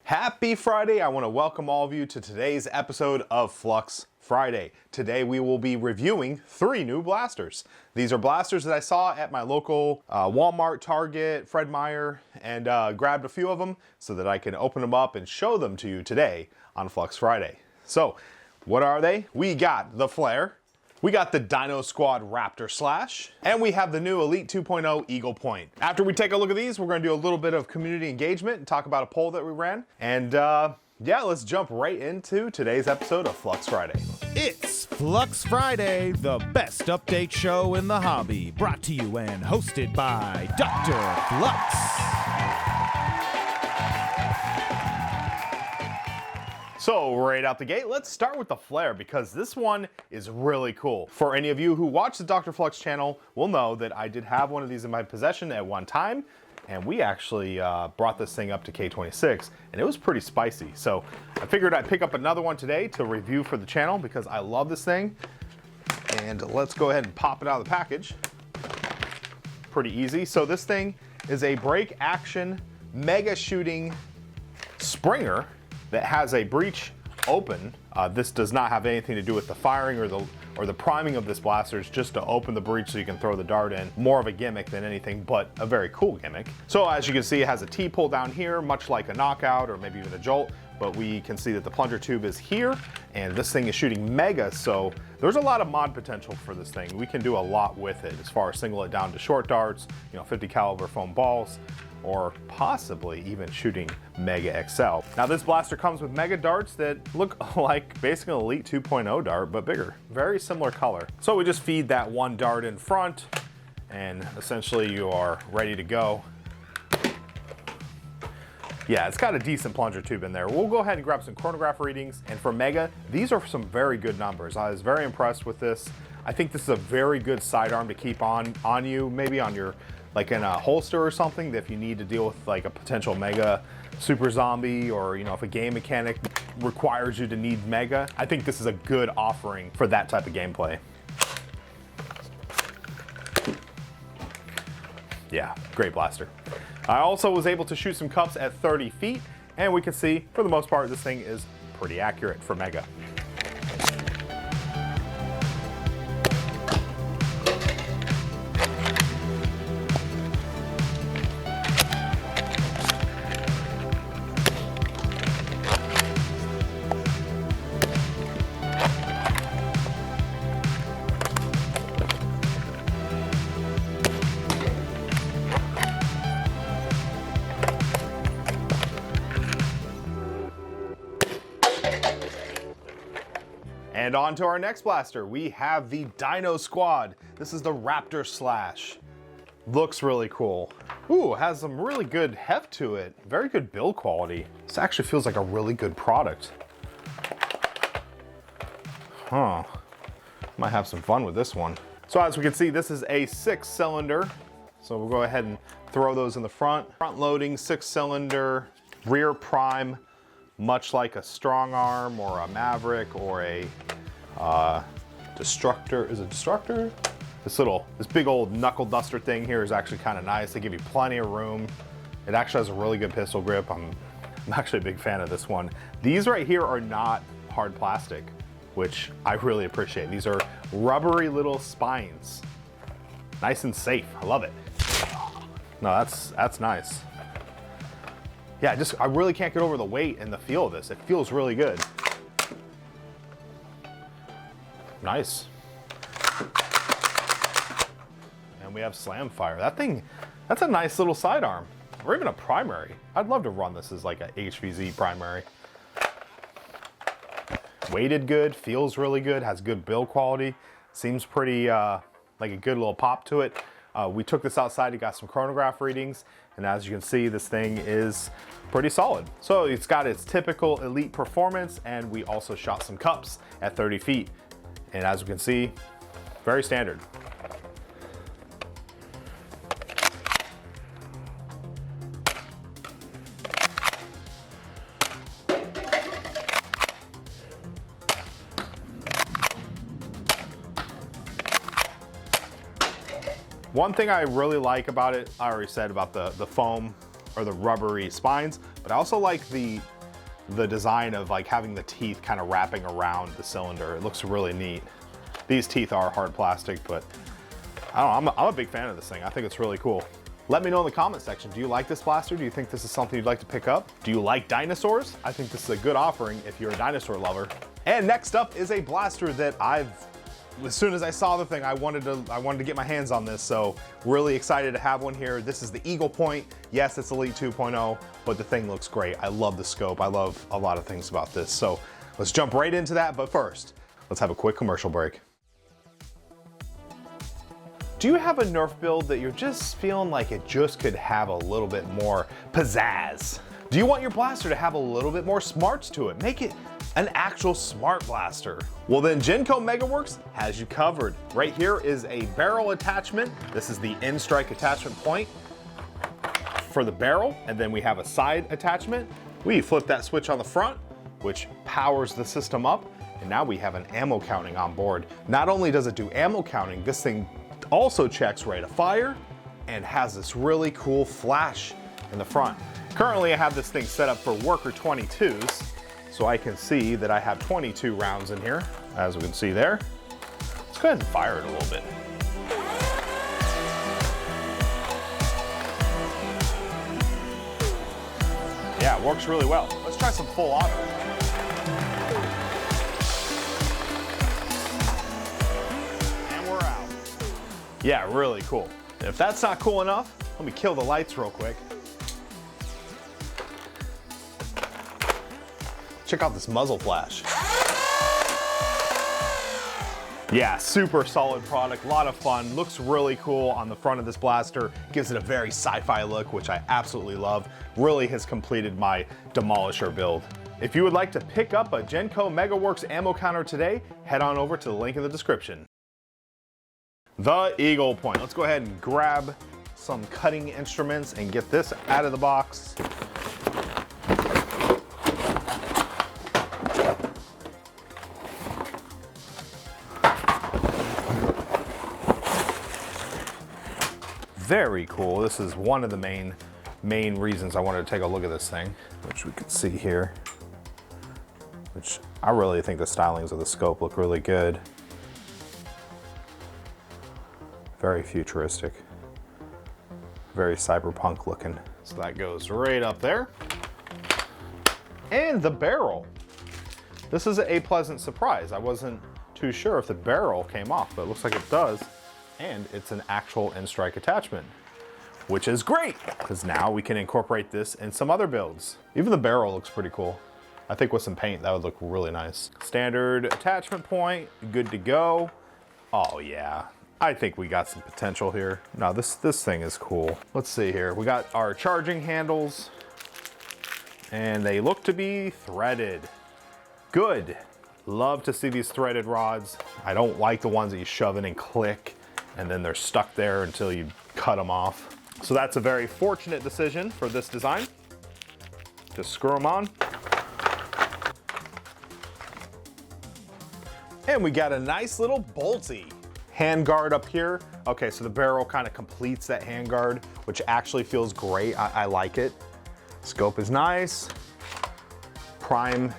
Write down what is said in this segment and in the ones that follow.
Happy Friday! I want to welcome all of you to today's episode of Flux Friday. Today we will be reviewing 3 new blasters. These are blasters that I saw at my local Walmart, Target, Fred Meyer, and grabbed a few of them so that I can open them up and show them to you today on Flux Friday. So, what are they? We got the Flare, we got the Dino Squad Raptor Slash, and we have the new Elite 2.0 Eagle Point. After we take a look at these, we're going to do a little bit of community engagement and talk about a poll that we ran. And yeah, let's jump right into today's episode of Flux Friday. It's Flux Friday, the best update show in the hobby, brought to you and hosted by DrFlux. So right out the gate, let's start with the Flare because this one is really cool. For any of you who watch the DrFlux channel will know that I did have one of these in my possession at one time, and we actually brought this thing up to K26 and it was pretty spicy. So I figured I'd pick up another one today to review for the channel because I love this thing. And let's go ahead and pop it out of the package. Pretty easy. So this thing is a break action mega shooting Springer that has a breech open. This does not have anything to do with the firing or the priming of this blaster. It's just to open the breech so you can throw the dart in. More of a gimmick than anything, but a very cool gimmick. So as you can see, it has a T-pull down here, much like a Knockout or maybe even a Jolt, but we can see that the plunger tube is here, and this thing is shooting mega, so there's a lot of mod potential for this thing. We can do a lot with it as far as single it down to short darts, 50 caliber foam balls, or possibly even shooting Mega XL. Now this blaster comes with Mega darts that look like basically an Elite 2.0 dart, but bigger. Very similar color. So we just feed that one dart in front, and essentially you are ready to go. Yeah, it's got a decent plunger tube in there. We'll go ahead and grab some chronograph readings, and for Mega, these are some very good numbers. I was very impressed with this. I think this is a very good sidearm to keep on you, maybe on your, like in a holster or something, if you need to deal with like a potential Mega super zombie, or if a game mechanic requires you to need Mega. I think this is a good offering for that type of gameplay. Yeah, great blaster. I also was able to shoot some cups at 30 feet, and we can see for the most part this thing is pretty accurate for Mega. And on to our next blaster, we have the Dino Squad. This is the Raptor Slash. Looks really cool. Ooh, has some really good heft to it. Very good build quality. This actually feels like a really good product. Huh. Might have some fun with this one. So as we can see, this is a 6-cylinder. So we'll go ahead and throw those in the front. Front loading 6-cylinder, rear prime, much like a Strong Arm or a Maverick or a Destructor. Is it Destructor? This big old knuckle duster thing here is actually kind of nice. They give you plenty of room. It actually has a really good pistol grip. I'm actually a big fan of this one. These right here are not hard plastic, which I really appreciate. These are rubbery little spines. Nice and safe. I love it. No, that's nice. Yeah, I really can't get over the weight and the feel of this. It feels really good. Nice. And we have Slam Fire. That thing, that's a nice little sidearm. Or even a primary. I'd love to run this as like a HVZ primary. Weighted good, feels really good, has good build quality. Seems pretty like a good little pop to it. We took this outside, it got some chronograph readings, and as you can see, this thing is pretty solid. So it's got its typical elite performance, and we also shot some cups at 30 feet. And as you can see, very standard. One thing I really like about it, I already said about the foam or the rubbery spines, but I also like the the design of like having the teeth kind of wrapping around the cylinder. It looks really neat. These teeth are hard plastic, but I don't know, I'm a big fan of this thing. I think it's really cool. Let me know in the comment section, do you like this blaster? Do you think this is something you'd like to pick up? Do you like dinosaurs? I think this is a good offering if you're a dinosaur lover. And next up is a blaster that as soon as I saw the thing, I wanted to get my hands on this, so really excited to have one here. This is the Eagle Point. Yes, it's Elite 2.0, but the thing looks great. I love the scope. I love a lot of things about this. So let's jump right into that, but first, let's have a quick commercial break. Do you have a Nerf build that you're just feeling like it just could have a little bit more pizzazz? Do you want your blaster to have a little bit more smarts to it? Make it an actual smart blaster. Well then, Genco Megaworks has you covered. Right here is a barrel attachment. This is the end strike attachment point for the barrel, and then we have a side attachment. We flip that switch on the front, which powers the system up, and now we have an ammo counting on board. Not only does it do ammo counting, this thing also checks rate of fire and has this really cool flash in the front. Currently I have this thing set up for worker 22s, so I can see that I have 22 rounds in here, as we can see there. Let's go ahead and fire it a little bit. Yeah, it works really well. Let's try some full auto. And we're out. Yeah, really cool. And if that's not cool enough, let me kill the lights real quick. Check out this muzzle flash. Yeah, super solid product, a lot of fun, looks really cool on the front of this blaster, gives it a very sci-fi look, which I absolutely love. Really has completed my Demolisher build. If you would like to pick up a Genco Megaworks ammo counter today, head on over to the link in the description. The Eagle Point. Let's go ahead and grab some cutting instruments and get this out of the box. Very cool. This is one of the main reasons I wanted to take a look at this thing, which we can see here, which I really think the stylings of the scope look really good. Very futuristic, very cyberpunk looking. So that goes right up there. And the barrel. This is a pleasant surprise. I wasn't too sure if the barrel came off, but it looks like it does. And it's an actual end strike attachment, which is great because now we can incorporate this in some other builds. Even the barrel looks pretty cool. I think with some paint that would look really nice. Standard attachment point, good to go. Oh yeah, I think we got some potential here. No, this thing is cool. Let's see here. We got our charging handles and they look to be threaded. Good. Love to see these threaded rods. I don't like the ones that you shove in and click and then they're stuck there until you cut them off. So that's a very fortunate decision for this design. Just screw them on. And we got a nice little bolty. Hand guard up here. Okay, so the barrel kind of completes that hand guard, which actually feels great. I like it. Scope is nice. Prime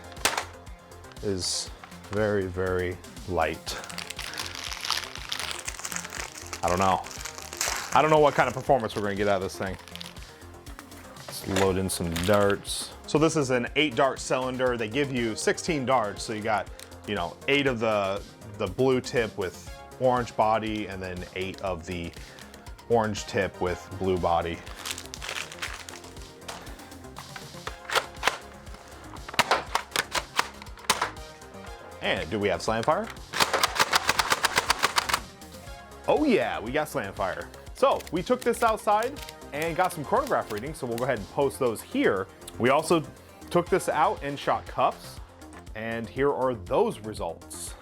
is very, very light. I don't know. I don't know what kind of performance we're gonna get out of this thing. Let's load in some darts. So this is an 8-dart cylinder. They give you 16 darts. So you got, 8 of the blue tip with orange body and then 8 of the orange tip with blue body. And do we have slam fire? Oh yeah, we got slam fire. So we took this outside and got some chronograph readings, so we'll go ahead and post those here. We also took this out and shot cups, and here are those results.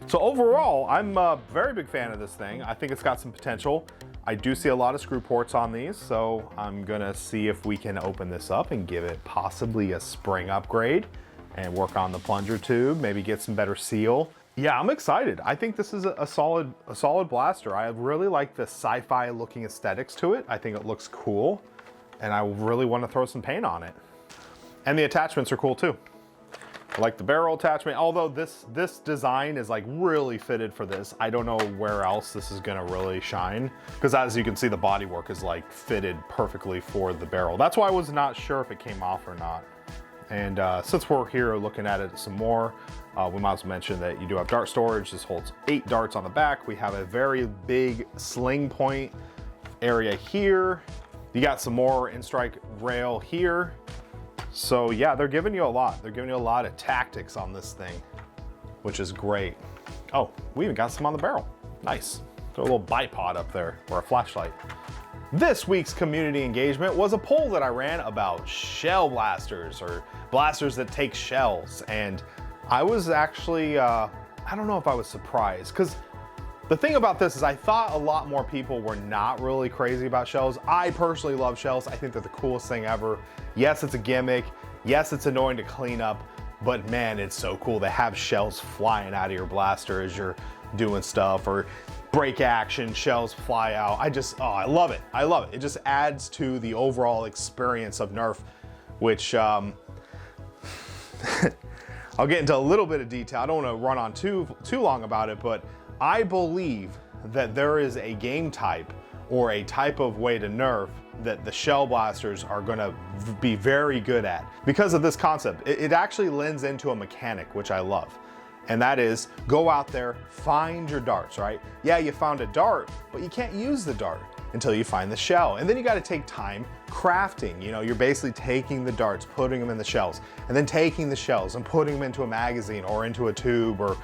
So overall, I'm a very big fan of this thing. I think it's got some potential. I do see a lot of screw ports on these, so I'm gonna see if we can open this up and give it possibly a spring upgrade. and work on the plunger tube, maybe get some better seal. Yeah, I'm excited. I think this is a solid blaster. I really like the sci-fi looking aesthetics to it. I think it looks cool, and I really want to throw some paint on it. And the attachments are cool too. I like the barrel attachment, although this design is like really fitted for this. I don't know where else this is gonna really shine, because as you can see, the bodywork is like fitted perfectly for the barrel. That's why I was not sure if it came off or not. And since we're here looking at it some more, we might as well mention that you do have dart storage. This holds 8 darts on the back. We have a very big sling point area here. You got some more in-strike rail here. So yeah, they're giving you a lot. They're giving you a lot of tactics on this thing, which is great. Oh, we even got some on the barrel. Nice. Throw a little bipod up there, or a flashlight. This week's community engagement was a poll that I ran about shell blasters, or blasters that take shells. And I was actually, I don't know if I was surprised, because the thing about this is I thought a lot more people were not really crazy about shells. I personally love shells. I think they're the coolest thing ever. Yes, it's a gimmick. Yes, it's annoying to clean up, but man, it's so cool to have shells flying out of your blaster as you're doing stuff, or break action, shells fly out. Oh, I love it. I love it. It just adds to the overall experience of Nerf, which I'll get into a little bit of detail. I don't want to run on too long about it, but I believe that there is a game type or a type of way to Nerf that the shell blasters are going to be very good at. Because of this concept, it actually lends into a mechanic, which I love. And that is, go out there, find your darts, right? Yeah, you found a dart, but you can't use the dart until you find the shell. And then you got to take time crafting. You know, you're basically taking the darts, putting them in the shells, and then taking the shells and putting them into a magazine or into a tube, or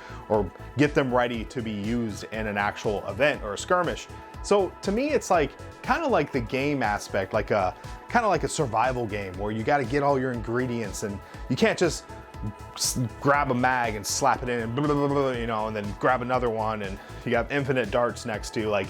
get them ready to be used in an actual event or a skirmish. So to me, it's like kind of like the game aspect, like kind of like a survival game where you got to get all your ingredients, and you can't just grab a mag and slap it in and blah, blah, blah, blah, you know, and then grab another one and you got infinite darts next to you. Like,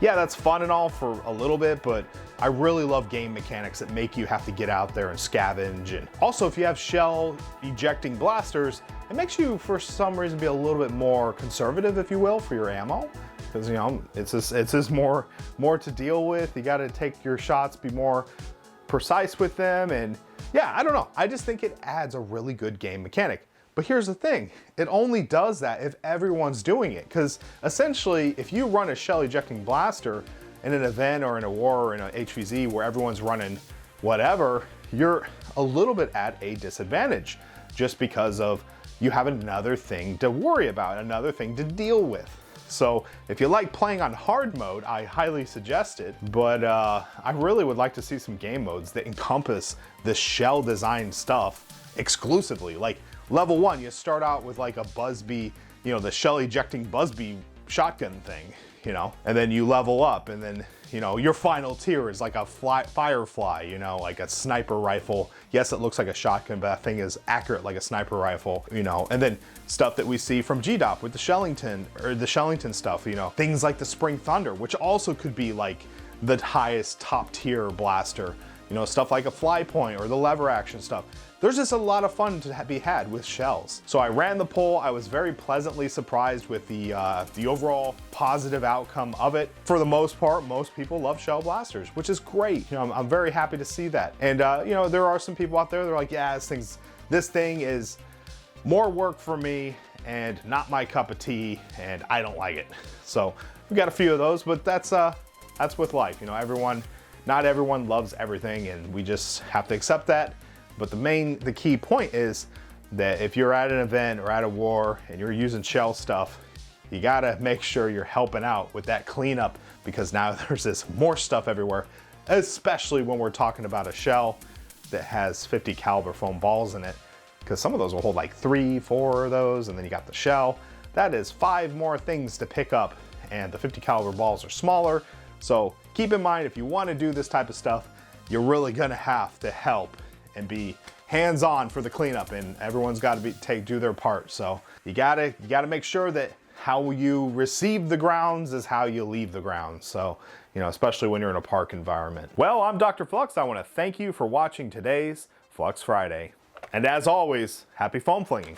yeah, that's fun and all for a little bit, but I really love game mechanics that make you have to get out there and scavenge. And also, if you have shell ejecting blasters, it makes you for some reason be a little bit more conservative, if you will, for your ammo, because, you know, it's just more to deal with. You got to take your shots, be more precise with them. And yeah, I don't know. I just think it adds a really good game mechanic. But here's the thing, it only does that if everyone's doing it. Because essentially, if you run a shell ejecting blaster in an event or in a war or in an HVZ where everyone's running whatever, you're a little bit at a disadvantage just because of you have another thing to worry about, another thing to deal with. So if you like playing on hard mode, I highly suggest it, but I really would like to see some game modes that encompass the shell design stuff exclusively. Like level 1, you start out with like a Busby, you know, the shell ejecting Busby shotgun thing, you know, and then you level up, and then, you know, your final tier is like a Firefly, you know, like a sniper rifle. Yes, it looks like a shotgun, but that thing is accurate like a sniper rifle, you know. And then stuff that we see from GDOP with the Shellington stuff, you know, things like the Spring Thunder, which also could be like the highest top tier blaster, you know, stuff like a Fly Point or the lever action stuff. There's just a lot of fun to be had with shells. So I ran the poll. I was very pleasantly surprised with the overall positive outcome of it. For the most part, most people love shell blasters, which is great. You know, I'm very happy to see that. And you know, there are some people out there that are like, yeah, this thing is more work for me and not my cup of tea, and I don't like it. So we got a few of those, but that's with life. You know, not everyone loves everything, and we just have to accept that. But the key point is that if you're at an event or at a war and you're using shell stuff, you gotta make sure you're helping out with that cleanup, because now there's this more stuff everywhere, especially when we're talking about a shell that has 50 caliber foam balls in it, because some of those will hold like 3, 4 of those, and then you got the shell. That is 5 more things to pick up, and the 50 caliber balls are smaller. So keep in mind, if you wanna do this type of stuff, you're really gonna have to help and be hands-on for the cleanup, and everyone's got to do their part. So you gotta make sure that how you receive the grounds is how you leave the grounds. So, you know, especially when you're in a park environment. Well, I'm Dr. Flux. I want to thank you for watching today's Flux Friday. And as always, happy foam flinging.